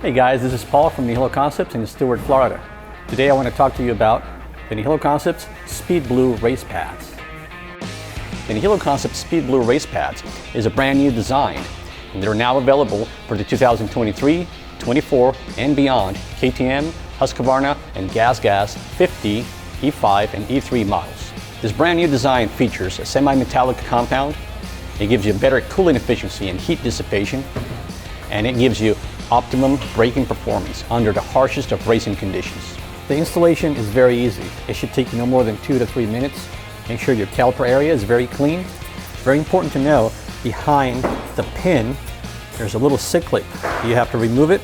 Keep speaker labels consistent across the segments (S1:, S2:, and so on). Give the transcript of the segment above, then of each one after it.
S1: Hey guys, this is Paul from Nihilo Concepts in Stewart, Florida. Today I want to talk to you about the Nihilo Concepts Speed Blue Race Pads. The Nihilo Concepts Speed Blue Race Pads is a brand new design, and they're now available for the 2023, 24, and beyond KTM, Husqvarna, and GASGAS 50, E5, and E3 models. This brand new design features a semi-metallic compound. It gives you better cooling efficiency and heat dissipation, and it gives you optimum braking performance under the harshest of racing conditions. The installation is very easy. It should take you no more than 2 to 3 minutes. Make sure your caliper area is very clean. Very important to know, behind the pin, there's a little C-clip. You have to remove it.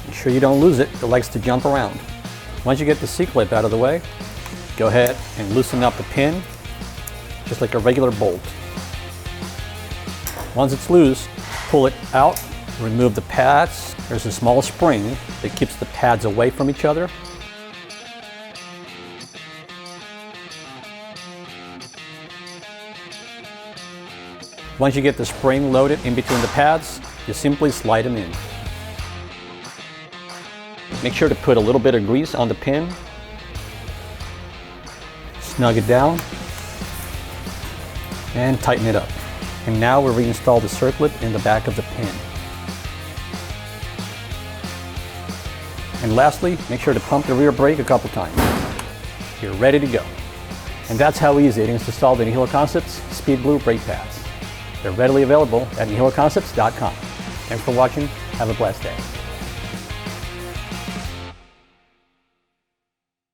S1: Make sure you don't lose it. It likes to jump around. Once you get the C-clip out of the way, go ahead and loosen up the pin, just like a regular bolt. Once it's loose, pull it out, remove the pads. There's a small spring that keeps the pads away from each other. Once you get the spring loaded in between the pads, you simply slide them in. Make sure to put a little bit of grease on the pin. Snug it down and tighten it up. And now we'll reinstall the circlip in the back of the pin. And lastly, make sure to pump the rear brake a couple times. You're ready to go. And that's how easy it is to install the Nihilo Concepts Speed Blue brake pads. They're readily available at nihiloconcepts.com. Thanks for watching. Have a blessed day.